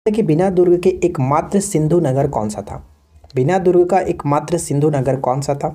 कि बिना दुर्ग के एकमात्र सिंधु नगर कौन सा था? बिना दुर्ग का एकमात्र सिंधु नगर कौन सा था?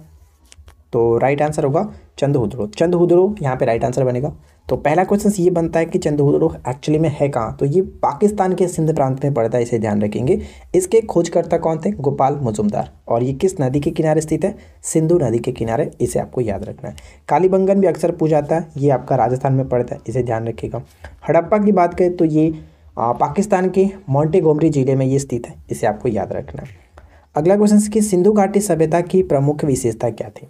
तो राइट आंसर होगा चंदहुदड़ो। चंदहुदड़ो यहाँ पे राइट आंसर बनेगा। तो पहला क्वेश्चन ये बनता है कि चंदहुदड़ो एक्चुअली में है कहाँ? तो ये पाकिस्तान के सिंध प्रांत में पड़ता है, इसे ध्यान रखेंगे। इसके खोजकर्ता कौन थे? गोपाल मुजुमदार। और ये किस नदी के किनारे स्थित है? सिंधु नदी के किनारे, इसे आपको याद रखना है। कालीबंगन भी अक्सर पूछा जाता है, ये आपका राजस्थान में पड़ता है, इसे ध्यान रखिएगा। हड़प्पा की बात करें तो ये पाकिस्तान के मोंटेगोमरी जिले में ये स्थित है, इसे आपको याद रखना है। अगला क्वेश्चन कि सिंधु घाटी सभ्यता की प्रमुख विशेषता क्या थी?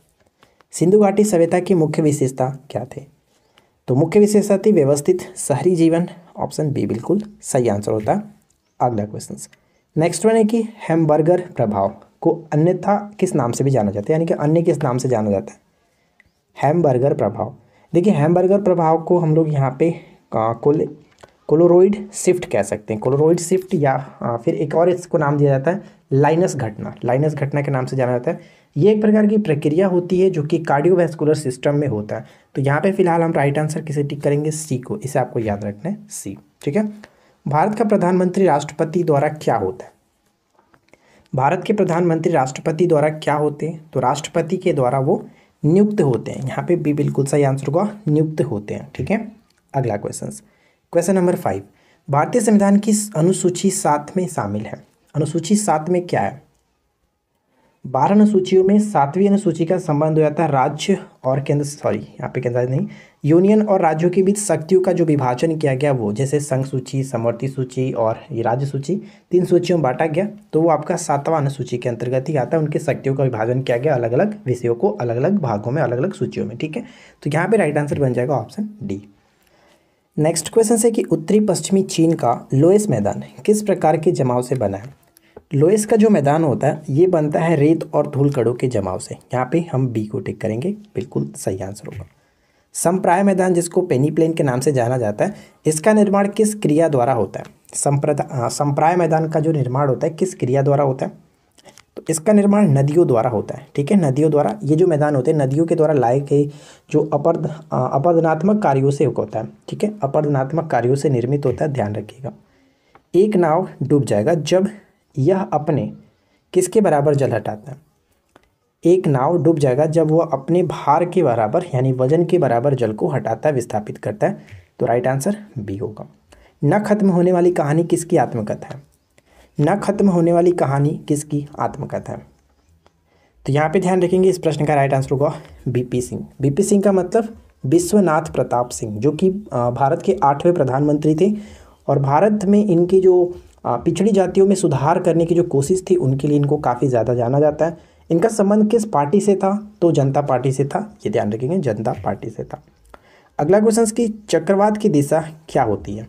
सिंधु घाटी सभ्यता की मुख्य विशेषता क्या थी? तो मुख्य विशेषता थी व्यवस्थित शहरी जीवन। ऑप्शन बी बिल्कुल सही आंसर होता है। अगला क्वेश्चन नेक्स्ट वन है कि हैम्बर्गर प्रभाव को अन्यथा किस नाम से भी जाना जाता है, यानी कि अन्य किस नाम से जाना जाता है? हैम्बर्गर प्रभाव। देखिए हैम्बर्गर प्रभाव को हम लोग यहाँ पे कोलोरॉइड शिफ्ट कह सकते हैं, कोलोरॉइड शिफ्ट, या फिर एक और इसको नाम दिया जाता है लाइनस घटना। लाइनस घटना के नाम से जाना जाता है। ये एक प्रकार की प्रक्रिया होती है जो कि कार्डियोवैस्कुलर सिस्टम में होता है। तो यहाँ पे फिलहाल हम राइट आंसर किसे टिक करेंगे? सी को, इसे आपको याद रखना है, सी। ठीक है। भारत का प्रधानमंत्री राष्ट्रपति द्वारा क्या होता है? भारत के प्रधानमंत्री राष्ट्रपति द्वारा क्या होते हैं? तो राष्ट्रपति के द्वारा वो नियुक्त होते हैं। यहाँ पे भी बिल्कुल सही आंसर होगा, नियुक्त होते हैं। ठीक है। अगला क्वेश्चन नंबर 5, भारतीय संविधान की अनुसूची 7 में शामिल है। अनुसूची 7 में क्या है? 12 अनुसूचियों में 7वीं अनुसूची का संबंध हो जाता है राज्य और केंद्र, यहाँ पे केंद्र नहीं, यूनियन और राज्यों के बीच शक्तियों का जो विभाजन किया गया वो, जैसे संघ सूची, समवर्ती सूची और ये राज्य सूची, 3 सूचियों में बांटा गया। तो वो आपका 7वां अनुसूची के अंतर्गत ही आता है। उनके शक्तियों का विभाजन किया गया अलग अलग विषयों को, अलग अलग भागों में, अलग अलग सूचियों में। ठीक है। तो यहाँ पे राइट आंसर बन जाएगा ऑप्शन डी। नेक्स्ट क्वेश्चन है कि उत्तरी पश्चिमी चीन का लोएस मैदान किस प्रकार के जमाव से बना है? लोएस का जो मैदान होता है ये बनता है रेत और धूल कणों के जमाव से। यहाँ पे हम बी को टिक करेंगे, बिल्कुल सही आंसर होगा। संप्राय मैदान, जिसको पेनी प्लेन के नाम से जाना जाता है, इसका निर्माण किस क्रिया द्वारा होता है? संप्राय मैदान का जो निर्माण होता है किस क्रिया द्वारा होता है? तो इसका निर्माण नदियों द्वारा होता है। ठीक है, नदियों द्वारा। ये जो मैदान होते हैं नदियों के द्वारा लाए गए जो अपरदनात्मक कार्यों से होता है। ठीक है, अपरदनात्मक कार्यों से निर्मित होता है, ध्यान रखिएगा। एक नाव डूब जाएगा जब यह अपने किसके बराबर जल हटाता है? एक नाव डूब जाएगा जब वह अपने भार के बराबर, यानी वजन के बराबर जल को हटाता है, विस्थापित करता है। तो राइट आंसर बी होगा। न खत्म होने वाली कहानी किसकी आत्मकथा है? न खत्म होने वाली कहानी किसकी आत्मकथा है? तो यहाँ पे ध्यान रखेंगे, इस प्रश्न का राइट आंसर होगा बीपी सिंह। बीपी सिंह का मतलब विश्वनाथ प्रताप सिंह, जो कि भारत के 8वें प्रधानमंत्री थे। और भारत में इनकी जो पिछड़ी जातियों में सुधार करने की जो कोशिश थी, उनके लिए इनको काफ़ी ज़्यादा जाना जाता है। इनका संबंध किस पार्टी से था? तो जनता पार्टी से था, ये ध्यान रखेंगे, जनता पार्टी से था। अगला क्वेश्चन की चक्रवात की दिशा क्या होती है?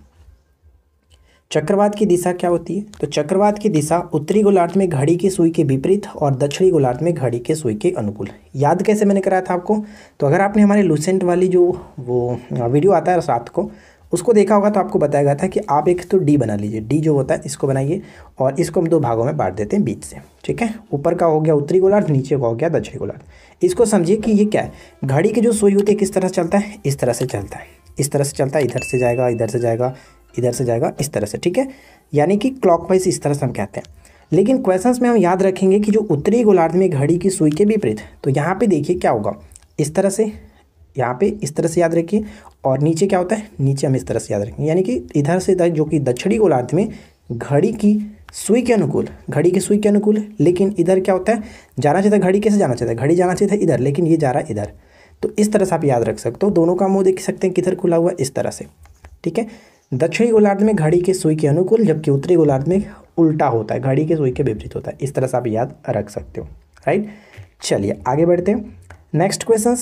चक्रवात की दिशा क्या होती है? तो चक्रवात की दिशा उत्तरी गोलार्ध में घड़ी की सुई के विपरीत और दक्षिणी गोलार्ध में घड़ी के सुई के अनुकूल। याद कैसे मैंने कराया था आपको? तो अगर आपने हमारे लूसेंट वाली जो वो वीडियो आता है रात को, उसको देखा होगा तो आपको बताया गया था कि आप एक तो डी बना लीजिए, डी जो होता है इसको बनाइए और इसको हम 2 भागों में बांट देते हैं बीच से। ठीक है, ऊपर का हो गया उत्तरी गोलार्ध, नीचे का हो गया दक्षिणी गोलार्ध। इसको समझिए कि ये क्या है, घड़ी की जो सुई होती है किस तरह चलता है? इस तरह से चलता है, इस तरह से चलता है, इधर से जाएगा, इधर से जाएगा, इधर से जाएगा, इस तरह से। ठीक है, यानी कि क्लॉकवाइज इस तरह से हम कहते हैं। लेकिन क्वेश्चंस में हम याद रखेंगे कि जो उत्तरी गोलार्ध में घड़ी की सुई के विपरीत, तो यहाँ पे देखिए क्या होगा, इस तरह से, यहाँ पे इस तरह से याद रखिए। और नीचे क्या होता है? नीचे हम इस तरह से याद रखेंगे, यानी कि इधर से इधर, जो कि दक्षिणी गोलार्ध में घड़ी की सुई के अनुकूल, घड़ी की सुई के अनुकूल। लेकिन इधर क्या होता है, जाना चाहिए था, घड़ी कैसे जाना चाहिए था? घड़ी जाना चाहिए था इधर, लेकिन ये जा रहा है इधर। तो इस तरह से आप याद रख सकते हो। दोनों का मुंह देख सकते हैं किधर खुला हुआ है, इस तरह से। ठीक है, दक्षिणी गोलार्ध में घड़ी के सुई के अनुकूल, जबकि उत्तरी गोलार्ध में उल्टा होता है, घड़ी के सुई के विपरीत होता है। इस तरह से आप याद रख सकते हो। राइट, चलिए आगे बढ़ते हैं। नेक्स्ट क्वेश्चन,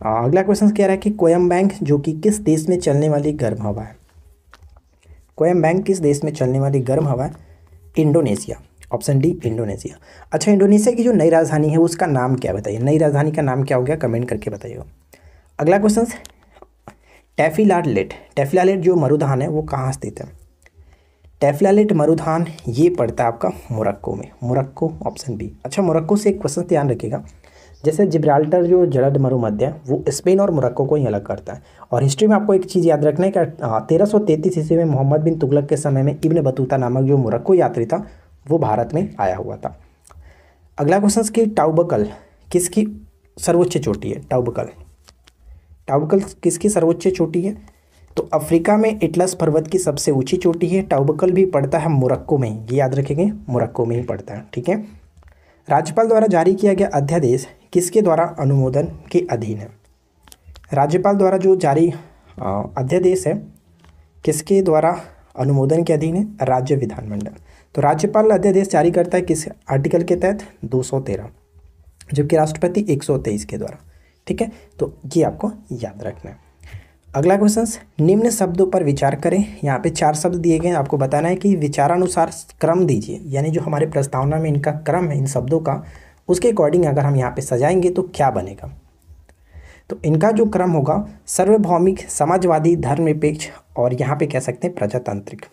अगला क्वेश्चन कह रहा है कि कोयम्बैंग जो कि किस देश में चलने वाली गर्म हवा है? कोयम्बैंग किस देश में चलने वाली गर्म हवा है? इंडोनेशिया। Option D Indonesia. अच्छा, इंडोनेशिया की जो नई राजधानी है उसका नाम क्या है बताइए? नई राजधानी का नाम क्या हो गया? कमेंट करके बताइएगा। अगला क्वेश्चन, टैफिलालेट। टैफिलालेट जो मरुधान है वो कहाँ स्थित है? टैफिलालेट मरुधान ये पड़ता है आपका मोरक्को में। Morocco, option B. अच्छा, मोरक्को से एक क्वेश्चन ध्यान रखिएगा, जैसे जिब्राल्टर जो जलद मरुमध्य है वो स्पेन और मोरक्को को ही अलग करता है। और हिस्ट्री में आपको एक चीज़ याद रखना है कि 1333 ईस्वी में मोहम्मद बिन तुगलक के समय में इब्न बतूता नामक जो मोरक्को यात्री था वो भारत में आया हुआ था। अगला क्वेश्चन कि टाउबकल किसकी सर्वोच्च चोटी है? टाउबकल टाउबकल किसकी सर्वोच्च चोटी है? तो अफ्रीका में एटलस पर्वत की सबसे ऊंची चोटी है। टाउबकल भी पड़ता है मोरक्को में ही, ये याद रखेंगे, मोरक्को में ही पड़ता है। ठीक है। राज्यपाल द्वारा जारी किया गया अध्यादेश किसके द्वारा अनुमोदन के अधीन है? राज्यपाल द्वारा जो जारी अध्यादेश है किसके द्वारा अनुमोदन के अधीन है? राज्य विधानमंडल। तो राज्यपाल अध्यादेश जारी करता है किस आर्टिकल के तहत? 213, जबकि राष्ट्रपति 123 के द्वारा। ठीक है, तो ये आपको याद रखना है। अगला क्वेश्चन, निम्न शब्दों पर विचार करें। यहाँ पे 4 शब्द दिए गए हैं, आपको बताना है कि विचारानुसार क्रम दीजिए, यानी जो हमारे प्रस्तावना में इनका क्रम है इन शब्दों का, उसके अकॉर्डिंग अगर हम यहाँ पे सजाएंगे तो क्या बनेगा। तो इनका जो क्रम होगा सार्वभौमिक, समाजवादी, धर्मनिरपेक्ष और यहाँ पे कह सकते हैं प्रजातांत्रिक।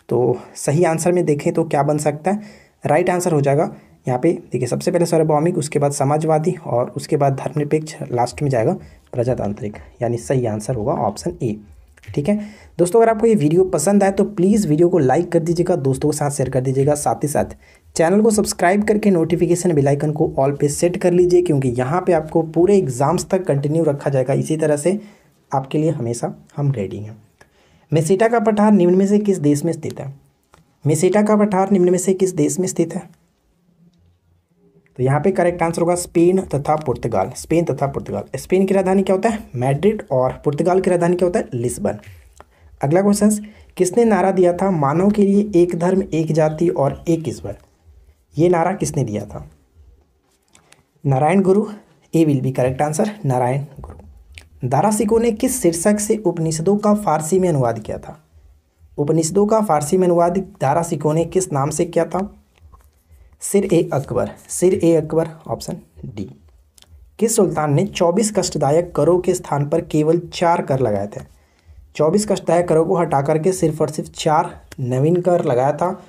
तो सही आंसर में देखें तो क्या बन सकता है? राइट आंसर हो जाएगा यहाँ पे देखिए, सबसे पहले सार्वभौमिक, उसके बाद समाजवादी और उसके बाद धर्मनिरपेक्ष, लास्ट में जाएगा प्रजातांत्रिक, यानी सही आंसर होगा ऑप्शन ए। ठीक है दोस्तों, अगर आपको ये वीडियो पसंद आए तो प्लीज़ वीडियो को लाइक कर दीजिएगा, दोस्तों के साथ शेयर कर दीजिएगा, साथ ही साथ चैनल को सब्सक्राइब करके नोटिफिकेशन बेल आइकन को ऑल पे सेट कर लीजिए, क्योंकि यहाँ पे आपको पूरे एग्जाम्स तक कंटिन्यू रखा जाएगा। इसी तरह से आपके लिए हमेशा हम रेडी हैं। मेसिटा का पठार निम्न में से किस देश में स्थित है? मेसिटा का पठार निम्न में से किस देश में स्थित है? तो यहाँ पे करेक्ट आंसर होगा स्पेन तथा पुर्तगाल। स्पेन तथा पुर्तगाल। स्पेन की राजधानी क्या होता है? मैड्रिड, और पुर्तगाल की राजधानी क्या होता है? लिस्बन। अगला क्वेश्चन, किसने नारा दिया था मानव के लिए एक धर्म, एक जाति और एक ईश्वर? ये नारा किसने दिया था? Narayana Guru. A will be correct answer, Narayana Guru. Darashikoh ने किस शीर्षक से उपनिषदों का फारसी में अनुवाद किया था? उपनिषदों का फारसी में अनुवाद दारासिको ने किस नाम से किया था? सिर ए अकबर। सिर ए अकबर, ऑप्शन डी। किस सुल्तान ने 24 कष्टदायक करों के स्थान पर केवल 4 कर लगाए थे? 24 कष्टदायक करों को हटा करके सिर्फ और सिर्फ 4 नवीन कर लगाया था,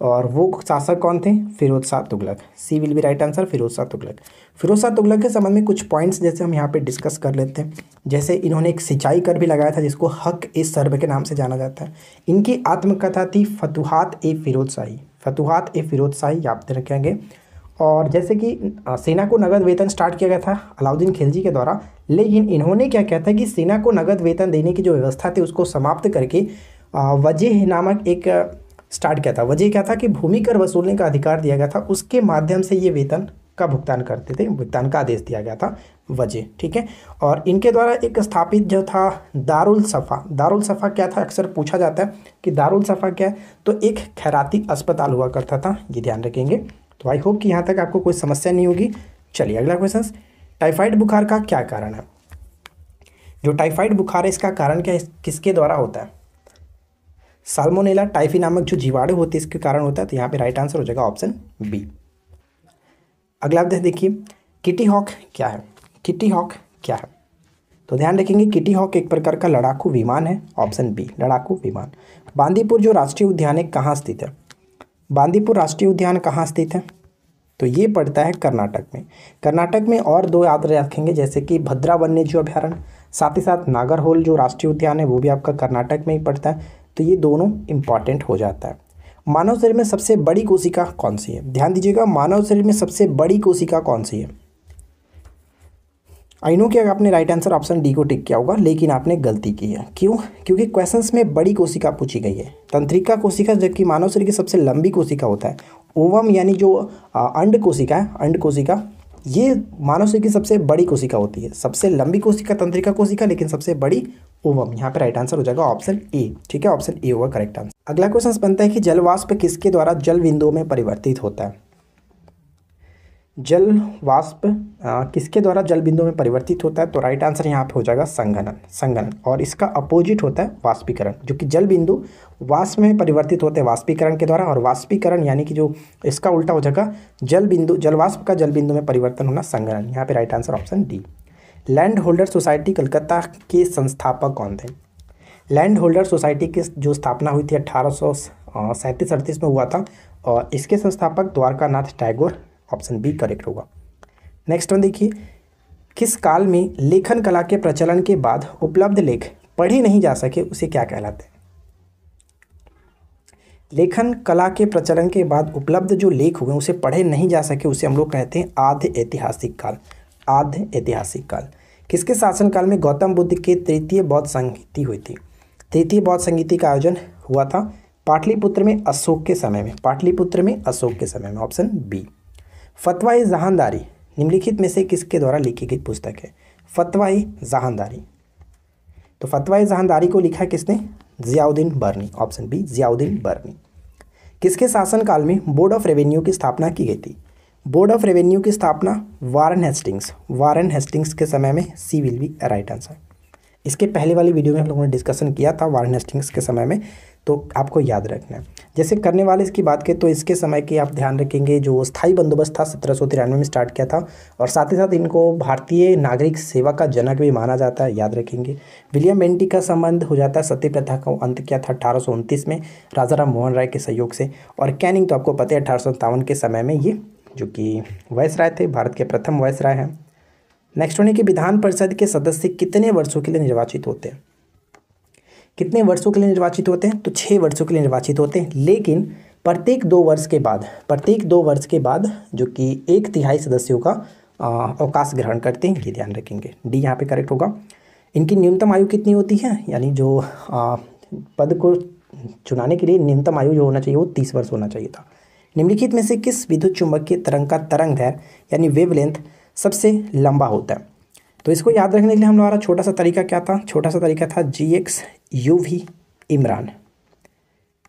और वो शासक कौन थे? Firoz Shah Tughlaq. C will be right answer, Firoz Shah Tughlaq. Firoz Shah Tughlaq के संबंध में कुछ पॉइंट्स जैसे हम यहाँ पे डिस्कस कर लेते हैं। जैसे इन्होंने एक सिंचाई कर भी लगाया था जिसको हक ए सर्ब के नाम से जाना जाता है। इनकी आत्मकथा थी फतुहात ए फिरोज शाही। फतुहात ए फिरोज शाही याद रखेंगे। और जैसे कि सेना को नगद वेतन स्टार्ट किया गया था अलाउद्दीन खिलजी के द्वारा, लेकिन इन्होंने क्या किया था कि सेना को नगद वेतन देने की जो व्यवस्था थी उसको समाप्त करके वजीह नामक एक स्टार्ट किया था। वजह क्या था कि भूमि कर वसूलने का अधिकार दिया गया था, उसके माध्यम से ये वेतन का भुगतान करते थे, भुगतान का आदेश दिया गया था वजह। ठीक है, और इनके द्वारा एक स्थापित जो था दारुल सफ़ा। दारुल सफ़ा क्या था? अक्सर पूछा जाता है कि दारुल सफ़ा क्या है, तो एक खैराती अस्पताल हुआ करता था, ये ध्यान रखेंगे। तो आई होप कि यहाँ तक आपको कोई समस्या नहीं होगी। चलिए अगला क्वेश्चन, टाइफाइड बुखार का क्या कारण है? जो टाइफाइड बुखार है इसका कारण क्या है, किसके द्वारा होता है? साल्मोनेला टाइफी नामक जो जीवाणु होते हैं इसके कारण होता है। तो यहाँ पे राइट आंसर हो जाएगा ऑप्शन बी। अगला आप देखिए, किटी हॉक क्या है? किटी हॉक क्या है? तो ध्यान रखेंगे, किटी हॉक एक प्रकार का लड़ाकू विमान है, ऑप्शन बी लड़ाकू विमान। बांदीपुर जो राष्ट्रीय उद्यान है कहाँ स्थित है? बांदीपुर राष्ट्रीय उद्यान कहाँ स्थित है? तो ये पड़ता है कर्नाटक में। कर्नाटक में और 2 याद रखेंगे, जैसे कि भद्रा वन्यजीव अभ्यारण्य, साथ ही साथ नागरहोल जो राष्ट्रीय उद्यान है वो भी आपका कर्नाटक में ही पड़ता है। तो ये दोनों इंपॉर्टेंट हो जाता है। मानव शरीर में सबसे बड़ी कोशिका कौन सी है? ध्यान दीजिएगा, मानव शरीर में सबसे बड़ी कोशिका कौन सी है? आई नो कि आपने राइट आंसर ऑप्शन डी को टिक किया होगा, लेकिन आपने गलती की है। क्यों? क्योंकि क्वेश्चंस में बड़ी कोशिका पूछी गई है, तंत्रिका कोशिका, जबकि मानव शरीर की सबसे लंबी कोशिका होता है ओवम, यानी जो अंड कोशिका है, अंड कोशिका, ये मानव शरीर की सबसे बड़ी कोशिका होती है। सबसे लंबी कोशिका तंत्रिका कोशिका, लेकिन सबसे बड़ी ओवम। यहाँ पे राइट आंसर हो जाएगा ऑप्शन ए। ठीक है, ऑप्शन ए होगा करेक्ट आंसर। अगला क्वेश्चन बनता है कि जलवाष्प किसके द्वारा जल बिंदुओं में परिवर्तित होता है? जल वाष्प किसके द्वारा जल बिंदुओं में परिवर्तित होता है? तो राइट आंसर यहाँ पे हो जाएगा संघनन। संघनन, और इसका अपोजिट होता है वाष्पीकरण, जो कि जल बिंदु वाष्प में परिवर्तित होते हैं वाष्पीकरण के द्वारा, और वाष्पीकरण यानी कि जो इसका उल्टा हो जाएगा जल बिंदु, जल वाष्प का जल बिंदु में परिवर्तन होना संघनन। यहाँ पे right answer option D. Land holder society Calcutta के संस्थापक कौन थे? लैंड होल्डर सोसाइटी की जो स्थापना हुई थी 1837-38 में हुआ था, और इसके संस्थापक Dwarkanath Tagore. Option B correct होगा। नेक्स्ट वन देखिए, किस काल में लेखन कला के प्रचलन के बाद उपलब्ध लेख पढ़े नहीं जा सके उसे क्या कहलाते हैं? लेखन कला के प्रचलन के बाद उपलब्ध जो लेख हुए उसे पढ़े नहीं जा सके उसे हम लोग कहते हैं आद्य ऐतिहासिक काल। आद्य ऐतिहासिक काल। किसके शासनकाल में गौतम बुद्ध के तृतीय बौद्ध संहिति हुई थी? तृतीय बौद्ध संहिति का आयोजन हुआ था पाटलिपुत्र में अशोक के समय में। पाटलिपुत्र में अशोक के समय में, ऑप्शन बी। फतवा जहानदारी निम्नलिखित में से किसके द्वारा लिखी गई पुस्तक है? फतवा जहानदारी। तो फतवा जहानदारी को लिखा किसने? जियाउद्दीन बर्नी, ऑप्शन बी जियाउद्दीन बर्नी। किसके शासनकाल में बोर्ड ऑफ रेवेन्यू की स्थापना की गई थी? बोर्ड ऑफ रेवेन्यू की स्थापना वारेन हेस्टिंग्स, वारेन हेस्टिंग्स के समय में। सी विल बी राइट आंसर। इसके पहले वाली वीडियो में हम लोगों ने डिस्कशन किया था वारेन हेस्टिंग्स के समय में, तो आपको याद रखना है। जैसे करने वाले इसकी बात करें तो इसके समय की आप ध्यान रखेंगे जो स्थायी बंदोबस्त था 1793 में स्टार्ट किया था, और साथ ही साथ इनको भारतीय नागरिक सेवा का जनक भी माना जाता है, याद रखेंगे। विलियम बेंटिक का संबंध हो जाता है सती प्रथा का अंत किया था 1829 में राजा राम मोहन राय के सहयोग से। और कैनिंग तो आपको पता है 1857 के समय में ये जो कि वायसराय थे, भारत के प्रथम वायसराय हैं। नेक्स्ट होने कि विधान परिषद के सदस्य कितने वर्षों के लिए निर्वाचित होते हैं? कितने वर्षों के लिए निर्वाचित होते हैं? तो 6 वर्षों के लिए निर्वाचित होते हैं, लेकिन प्रत्येक 2 वर्ष के बाद जो कि 1/3 सदस्यों का अवकाश ग्रहण करते हैं, ये ध्यान रखेंगे। डी यहाँ पे करेक्ट होगा। इनकी न्यूनतम आयु कितनी होती है? यानी जो पद को चुनाने के लिए न्यूनतम आयु जो होना चाहिए वो 30 वर्ष होना चाहिए था। निम्नलिखित में से किस विद्युत चुम्बकीय तरंग का तरंग दैर्घ्य यानी वेवलेंथ सबसे लंबा होता है? तो इसको याद रखने के लिए हमारा छोटा सा तरीका क्या था? छोटा सा तरीका था GX UV इमरान।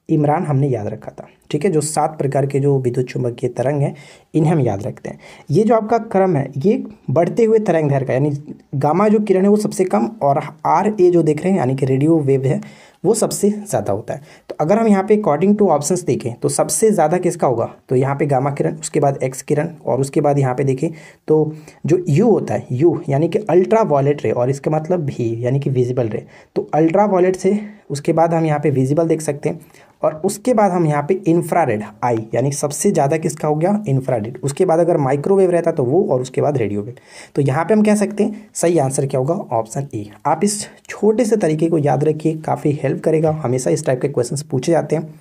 इमरान हमने याद रखा था, ठीक है। जो 7 प्रकार के जो विद्युत चुम्बकीय तरंग हैं इन्हें हम याद रखते हैं। ये जो आपका क्रम है ये बढ़ते हुए तरंग दैर्घ्य का, यानी गामा जो किरण है वो सबसे कम और RA जो देख रहे हैं यानी कि रेडियो वेव है वो सबसे ज़्यादा होता है। तो अगर हम यहाँ पे अकॉर्डिंग टू ऑप्शंस देखें तो सबसे ज़्यादा किसका होगा? तो यहाँ पे गामा किरण, उसके बाद एक्स किरण, और उसके बाद यहाँ पे देखें तो जो यू होता है, यू यानी कि अल्ट्रा वायलेट रे, और इसका मतलब भी यानी कि विजिबल रे। तो अल्ट्रा वायलेट से उसके बाद हम यहाँ पे विजिबल देख सकते हैं, और उसके बाद हम यहाँ पे इंफ्रारेड आई यानी सबसे ज़्यादा किसका हो गया? इंफ्रारेड। उसके बाद अगर माइक्रोवेव रहता तो वो, और उसके बाद रेडियो वेव। तो यहाँ पे हम कह सकते हैं सही आंसर क्या होगा? Option A. आप इस छोटे से तरीके को याद रखिए, काफ़ी हेल्प करेगा। हमेशा इस टाइप के क्वेश्चंस पूछे जाते हैं।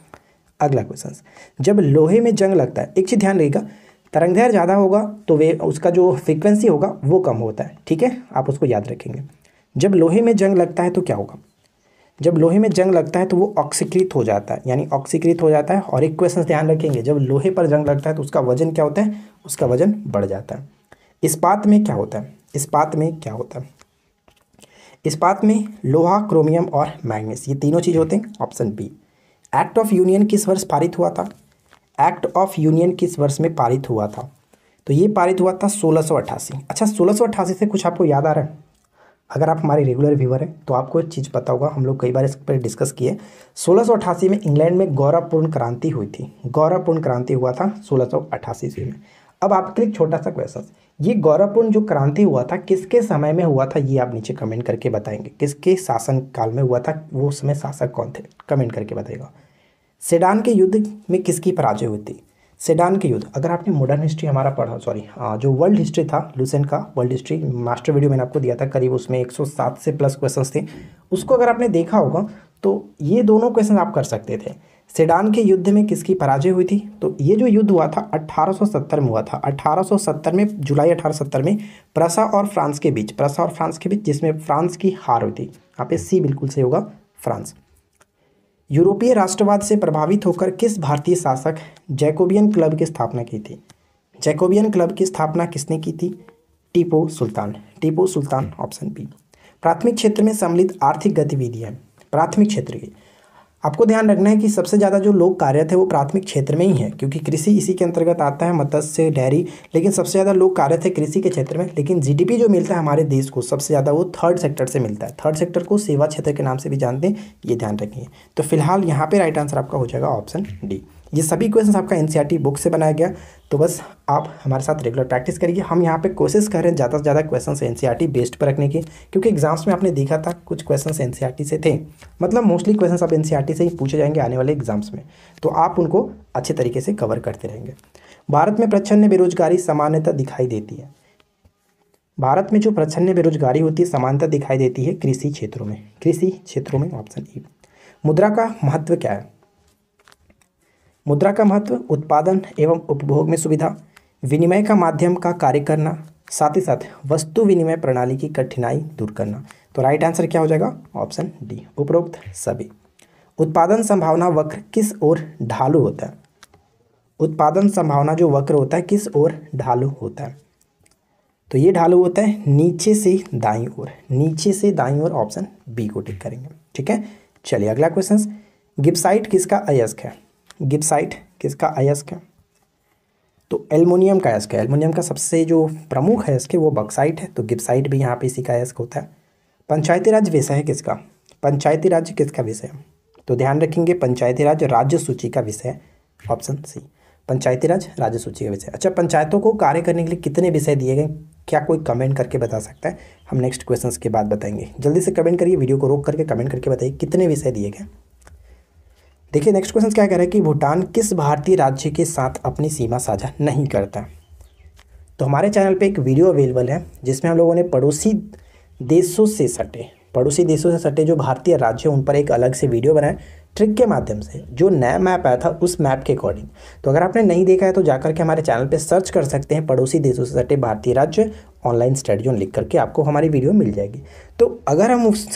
अगला क्वेश्चन, जब लोहे में जंग लगता है, एक चीज़ ध्यान रखिएगा, तरंग दैर्घ्य ज़्यादा होगा तो वे उसका जो फ्रीक्वेंसी होगा वो कम होता है, ठीक है, आप उसको याद रखेंगे। जब लोहे में जंग लगता है तो क्या होगा? जब लोहे में जंग लगता है तो वो ऑक्सीकृत हो जाता है, यानी ऑक्सीकृत हो जाता है। और एक क्वेश्चन ध्यान रखेंगे, जब लोहे पर जंग लगता है तो उसका वजन क्या होता है? उसका वजन बढ़ जाता है। इस्पात में क्या होता है? इस्पात में क्या होता है? इस्पात में लोहा, क्रोमियम और मैग्नीज, ये तीनों चीज़ होते हैं, option B. Act of union किस वर्ष पारित हुआ था? एक्ट ऑफ यूनियन किस वर्ष में पारित हुआ था? तो ये पारित हुआ था 1688। अच्छा, 1688 से कुछ आपको याद आ रहा है? अगर आप हमारे रेगुलर व्यूअर हैं तो आपको एक चीज़ पता होगा, हम लोग कई बार इस पर डिस्कस किए। 1688 में इंग्लैंड में गौरवपूर्ण क्रांति हुई थी। गौरवपूर्ण क्रांति हुआ था 1688 ईस्वी में। अब आपके लिए एक छोटा सा क्वेश्चन, ये गौरवपूर्ण जो क्रांति हुआ था किसके समय में हुआ था? ये आप नीचे कमेंट करके बताएंगे। किसके शासन काल में हुआ था? वो समय शासक कौन थे? कमेंट करके बताइएगा। सेडान के युद्ध में किसकी पराजय हुई थी? सेडान के युद्ध, अगर आपने मॉडर्न हिस्ट्री हमारा पढ़ा, जो वर्ल्ड हिस्ट्री था लूसेंट का, वर्ल्ड हिस्ट्री मास्टर वीडियो मैंने आपको दिया था, करीब उसमें 107 से प्लस क्वेश्चंस थे, उसको अगर आपने देखा होगा तो ये दोनों क्वेश्चन आप कर सकते थे। सेडान के युद्ध में किसकी पराजय हुई थी? तो ये जो युद्ध हुआ था 1870 में हुआ था। 1870 में, जुलाई 1870 में प्रसा और फ्रांस के बीच, जिसमें फ्रांस की हार हुई थी। यहाँ पे सी बिल्कुल सही होगा, फ्रांस। यूरोपीय राष्ट्रवाद से प्रभावित होकर किस भारतीय शासक जैकोबियन क्लब की स्थापना की थी? जैकोबियन क्लब की स्थापना किसने की थी? टीपू सुल्तान। Tipu Sultan, option B. प्राथमिक क्षेत्र में सम्मिलित आर्थिक गतिविधियाँ, प्राथमिक क्षेत्र की आपको ध्यान रखना है कि सबसे ज़्यादा जो लोग कार्यरत है वो प्राथमिक क्षेत्र में ही है, क्योंकि कृषि इसी के अंतर्गत आता है, मत्स्य, डेयरी, लेकिन सबसे ज़्यादा लोग कार्यरत है कृषि के क्षेत्र में। लेकिन जीडीपी जो मिलता है हमारे देश को सबसे ज़्यादा वो थर्ड सेक्टर से मिलता है। थर्ड सेक्टर को सेवा क्षेत्र के नाम से भी जानते हैं, ये ध्यान रखिए। तो फिलहाल यहाँ पे राइट आंसर आपका हो जाएगा ऑप्शन डी। ये सभी क्वेश्चन आपका एनसीईआरटी बुक से बनाया गया, तो बस आप हमारे साथ रेगुलर प्रैक्टिस करिए। हम यहाँ पे कोशिश कर रहे हैं ज़्यादा से ज़्यादा क्वेश्चन एनसीईआरटी बेस्ड पर रखने की, क्योंकि एग्जाम्स में आपने देखा था कुछ क्वेश्चन एनसीईआरटी से थे, मतलब मोस्टली क्वेश्चन आप एनसीईआरटी से ही पूछे जाएंगे आने वाले एग्जाम्स में, तो आप उनको अच्छे तरीके से कवर करते रहेंगे। भारत में प्रच्छन्न बेरोजगारी सामान्यतः दिखाई देती है। भारत में जो प्रचंड बेरोजगारी होती है समानता दिखाई देती है कृषि क्षेत्रों में। कृषि क्षेत्रों में ऑप्शन ई। मुद्रा का महत्व क्या है? मुद्रा का महत्व उत्पादन एवं उपभोग में सुविधा, विनिमय का माध्यम का कार्य करना, साथ ही साथ वस्तु विनिमय प्रणाली की कठिनाई दूर करना। तो राइट आंसर क्या हो जाएगा? ऑप्शन डी, उपरोक्त सभी। उत्पादन संभावना वक्र किस ओर ढालू होता है? उत्पादन संभावना जो वक्र होता है किस ओर ढालू होता है? तो ये ढालू होता है नीचे से दाईं ओर। नीचे से दाईं ओर, ऑप्शन बी को टिक करेंगे। ठीक है, चलिए अगला क्वेश्चन। गिब्साइट किसका अयस्क है? गिब्साइट किसका अयस्क है? तो एल्युमिनियम का अयस्क है। एल्युमिनियम का सबसे जो प्रमुख अयस्क है वो बॉक्साइट है, तो गिब्साइट भी यहाँ पे इसी का अयस्क होता है। पंचायती राज विषय है किसका? पंचायती राज किसका विषय है? तो ध्यान रखेंगे पंचायती राज राज्य सूची का विषय है, ऑप्शन सी। पंचायती राज राज्य सूची का विषय। अच्छा, पंचायतों को कार्य करने के लिए कितने विषय दिए गए? क्या कोई कमेंट करके बता सकता है? हम नेक्स्ट क्वेश्चन के बाद बताएंगे। जल्दी से कमेंट करिए, वीडियो को रोक करके कमेंट करके बताइए कितने विषय दिए गए। देखिए नेक्स्ट क्वेश्चन क्या कह रहा है कि भूटान किस भारतीय राज्य के साथ अपनी सीमा साझा नहीं करता? तो हमारे चैनल पे एक वीडियो अवेलेबल है जिसमें हम लोगों ने पड़ोसी देशों से सटे जो भारतीय राज्य हैं उन पर एक अलग से वीडियो बनाया ट्रिक के माध्यम से, जो नया मैप आया था उस मैप के अकॉर्डिंग। तो अगर आपने नहीं देखा है तो जाकर के हमारे चैनल पे सर्च कर सकते हैं पड़ोसी देशों से सटे भारतीय राज्य ऑनलाइन स्टडी जोन, लिख करके आपको हमारी वीडियो मिल जाएगी। तो अगर हम उस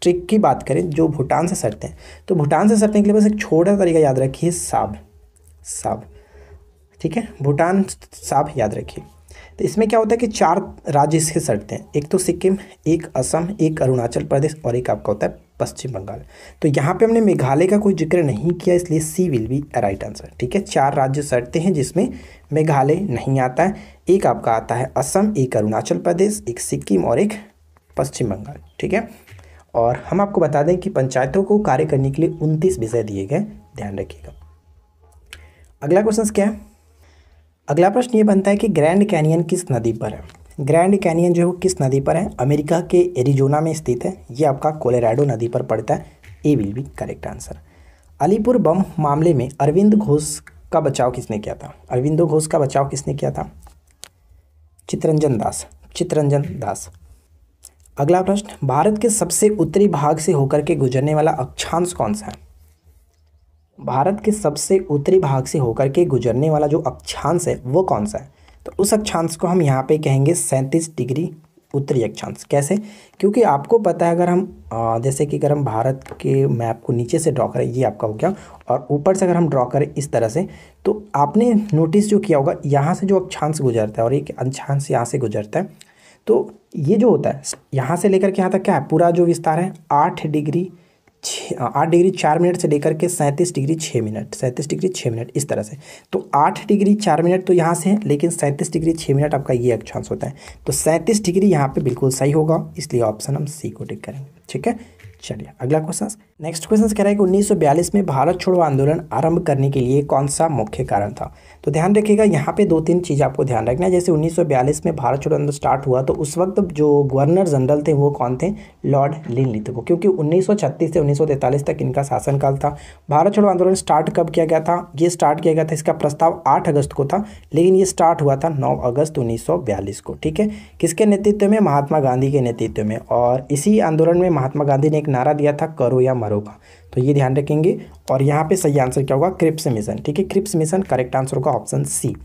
ट्रिक की बात करें जो भूटान से सटते हैं, तो भूटान से सटने के लिए बस एक छोटा तरीका याद रखिए, साब। ठीक है, भूटान साब याद रखिए। तो इसमें क्या होता है कि 4 राज्य इसके सटते हैं, एक तो सिक्किम, एक असम, एक अरुणाचल प्रदेश और एक आपका होता है पश्चिम बंगाल। तो यहाँ पे हमने मेघालय का कोई जिक्र नहीं किया, इसलिए सी विल बी राइट आंसर। ठीक है, 4 राज्य सटते हैं जिसमें मेघालय नहीं आता है। एक आपका आता है असम, एक अरुणाचल प्रदेश, एक सिक्किम और एक पश्चिम बंगाल। ठीक है, और हम आपको बता दें कि पंचायतों को कार्य करने के लिए 29 विषय दिए गए, ध्यान रखिएगा। अगला क्वेश्चन क्या है? अगला प्रश्न ये बनता है कि ग्रैंड कैनियन किस नदी पर है? ग्रैंड कैनियन जो है वो किस नदी पर है? अमेरिका के एरिजोना में स्थित है, ये आपका कोलोराडो नदी पर पड़ता है। A will be correct answer. Alipore bomb मामले में अरविंद घोष का बचाव किसने किया था? अरविंदो घोष का बचाव किसने किया था? चित्तरंजन दास। अगला प्रश्न, भारत के सबसे उत्तरी भाग से होकर के गुजरने वाला अक्षांश कौन सा है? भारत के सबसे उत्तरी भाग से होकर के गुजरने वाला जो अक्षांश है वो कौन सा है? तो उस अक्षांश को हम यहाँ पे कहेंगे 37 डिग्री उत्तरी अक्षांश। कैसे? क्योंकि आपको पता है अगर हम जैसे कि अगर हम भारत के मैप को नीचे से ड्रॉ करें, ये आपका हो गया, और ऊपर से अगर हम ड्रॉ करें इस तरह से, तो आपने नोटिस जो किया होगा यहाँ से जो अक्षांश गुजरता है और एक अक्षांश यहाँ से गुजरता है, तो ये जो होता है यहाँ से लेकर के यहाँ तक क्या है, पूरा जो विस्तार है 8 डिग्री 4 मिनट से लेकर के 37 डिग्री 6 मिनट इस तरह से। तो 8 डिग्री 4 मिनट तो यहाँ से है, लेकिन 37 डिग्री 6 मिनट आपका ये अक्षांश होता है। तो 37 डिग्री यहाँ पे बिल्कुल सही होगा, इसलिए ऑप्शन हम सी को टिक करेंगे। ठीक है, चलिए अगला क्वेश्चन। नेक्स्ट क्वेश्चन कह रहा है कि 1942 में भारत छोड़ो आंदोलन आरंभ करने के लिए कौन सा मुख्य कारण था? तो ध्यान रखिएगा यहाँ पे 2-3 चीज़ आपको ध्यान रखना है। जैसे 1942 में भारत छोड़ो आंदोलन स्टार्ट हुआ तो उस वक्त जो गवर्नर जनरल थे वो कौन थे? लॉर्ड लिनलिथगो, क्योंकि 1936 से 1943 तक इनका शासनकाल था। भारत छोड़ो आंदोलन स्टार्ट कब किया गया था? ये स्टार्ट किया गया था, इसका प्रस्ताव 8 अगस्त को था, लेकिन ये स्टार्ट हुआ था 9 अगस्त 1942 को। ठीक है, किसके नेतृत्व में? महात्मा गांधी के नेतृत्व में। और इसी आंदोलन में महात्मा गांधी ने एक नारा दिया था, करो या मरो का, तो ये ध्यान रखेंगे। और यहाँ पे सही आंसर क्या होगा? Cripps mission. ठीक है, क्रिप्स मिशन करेक्ट आंसर होगा ऑप्शन सी।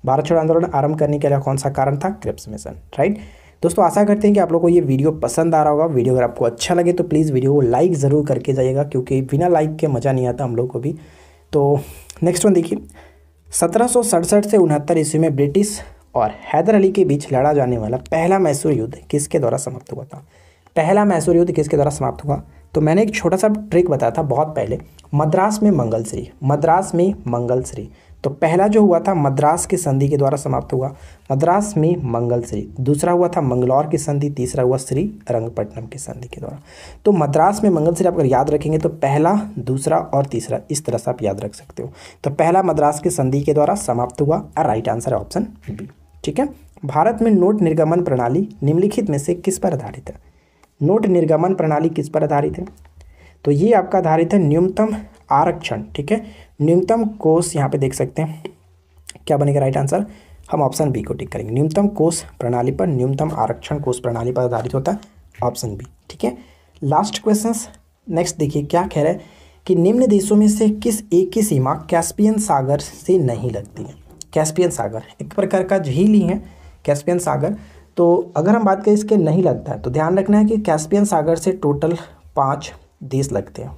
भारत छोड़ो आंदोलन आरंभ करने के लिए कौन सा कारण था? Cripps mission. राइट दोस्तों, आशा करते हैं कि आप लोगों को ये वीडियो पसंद आ रहा होगा। वीडियो अगर आपको अच्छा लगे तो प्लीज़ वीडियो को लाइक ज़रूर करके जाइएगा, क्योंकि बिना लाइक के मज़ा नहीं आता हम लोग को भी। तो नेक्स्ट वन देखिए, 1767 से 69 ईस्वी में ब्रिटिश और हैदर अली के बीच लड़ा जाने वाला पहला मैसूर युद्ध किसके द्वारा समाप्त हुआ था? पहला मैसूर युद्ध किसके द्वारा समाप्त हुआ? तो मैंने एक छोटा सा ट्रिक बताया था बहुत पहले, मद्रास में मंगलश्री। तो पहला जो हुआ था मद्रास की संधि के द्वारा समाप्त हुआ, मद्रास में मंगलश्री। दूसरा हुआ था मंगलौर की संधि, तीसरा हुआ श्री रंगपट्टनम की संधि के द्वारा। तो मद्रास में मंगलश्री आप अगर याद रखेंगे तो पहला, दूसरा और तीसरा इस तरह से आप याद रख सकते हो। तो पहला मद्रास की संधि के द्वारा समाप्त हुआ, राइट आंसर है ऑप्शन बी। ठीक है, भारत में नोट निर्गमन प्रणाली निम्नलिखित में से किस पर आधारित है? नोट निर्गमन प्रणाली किस पर आधारित है? तो ये आपका आधारित है न्यूनतम आरक्षण। ठीक है, न्यूनतम कोष यहाँ पे देख सकते हैं क्या बनेगा राइट आंसर? हम ऑप्शन बी को टिक करेंगे। न्यूनतम कोष प्रणाली पर, न्यूनतम आरक्षण कोष प्रणाली पर आधारित होता है, ऑप्शन बी। ठीक है, लास्ट क्वेश्चन नेक्स्ट देखिए क्या कह रहा है कि निम्न देशों में से किस एक की सीमा कैस्पियन सागर से नहीं लगती है। कैस्पियन सागर एक प्रकार का झील ही है कैस्पियन सागर। तो अगर हम बात करें इसके नहीं लगता है तो ध्यान रखना है कि कैस्पियन सागर से टोटल 5 देश लगते हैं।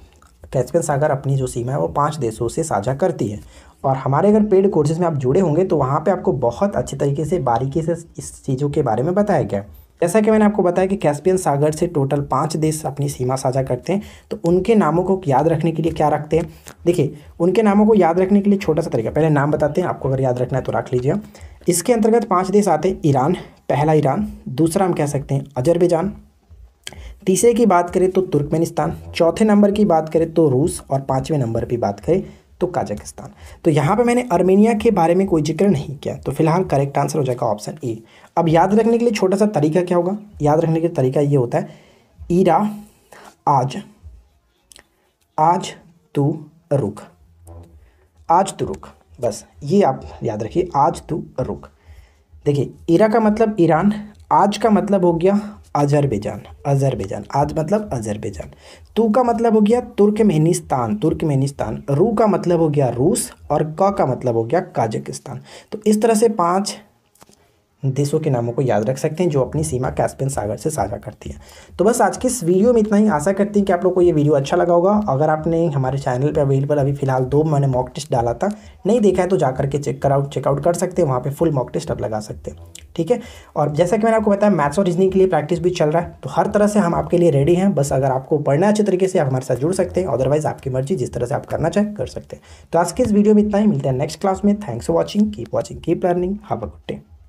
कैस्पियन सागर अपनी जो सीमा है वो 5 देशों से साझा करती है। और हमारे अगर पेड कोर्सेज में आप जुड़े होंगे तो वहाँ पे आपको बहुत अच्छे तरीके से बारीकी से इस चीज़ों के बारे में बताया गया है। जैसा कि मैंने आपको बताया कि कैस्पियन सागर से टोटल 5 देश अपनी सीमा साझा करते हैं। तो उनके नामों को याद रखने के लिए क्या रखते हैं, देखिए उनके नामों को याद रखने के लिए छोटा सा तरीका, पहले नाम बताते हैं, आपको अगर याद रखना है तो रख लीजिए। इसके अंतर्गत 5 देश आते हैं। ईरान, पहला ईरान, दूसरा हम कह सकते हैं अजरबैजान, तीसरे की बात करें तो तुर्कमेनिस्तान, चौथे नंबर की बात करें तो रूस, और 5वें नंबर की बात करें तो कजाकिस्तान। तो यहाँ पे मैंने अर्मेनिया के बारे में कोई जिक्र नहीं किया, तो फिलहाल करेक्ट आंसर हो जाएगा ऑप्शन ए। अब याद रखने के लिए छोटा सा तरीका क्या होगा, याद रखने का तरीका ये होता है ईरा आज तू रुक, आज तू रुक, बस ये आप याद रखिए, आज तू रुक। देखिए ईरा का मतलब ईरान, आज का मतलब हो गया अजरबैजान, अजरबैजान आज मतलब अजरबैजान, तू का मतलब हो गया तुर्कमेनिस्तान, तुर्कमेनिस्तान, रू का मतलब हो गया रूस, और क का मतलब हो गया कजाकिस्तान। तो इस तरह से 5 देशों के नामों को याद रख सकते हैं जो अपनी सीमा कैस्पियन सागर से साझा करती है। तो बस आज के इस वीडियो में इतना ही। आशा करती हैं कि आप लोग को ये वीडियो अच्छा लगा होगा। अगर आपने हमारे चैनल पे अवेलेबल अभी फिलहाल 2 मैंने मॉक टेस्ट डाला था, नहीं देखा है तो जाकर के चेकआउट कर सकते हैं, वहाँ पे फुल मॉक टेस्ट आप लगा सकते हैं। ठीक है, और जैसा कि मैंने आपको बताया मैथ्स और रीजनिंग के लिए प्रैक्टिस भी चल रहा है, तो हर तरह से हम आपके लिए रेडी हैं। बस अगर आपको पढ़ना है अच्छे तरीके से आप हमारे साथ जुड़ सकते हैं, अदरवाइज आपकी मर्जी, जिस तरह से आप करना चाहें कर सकते हैं। तो आज के इस वीडियो में इतना ही, मिलते हैं नेक्स्ट क्लास में। Thanks for watching, keep keep learning, have a good day.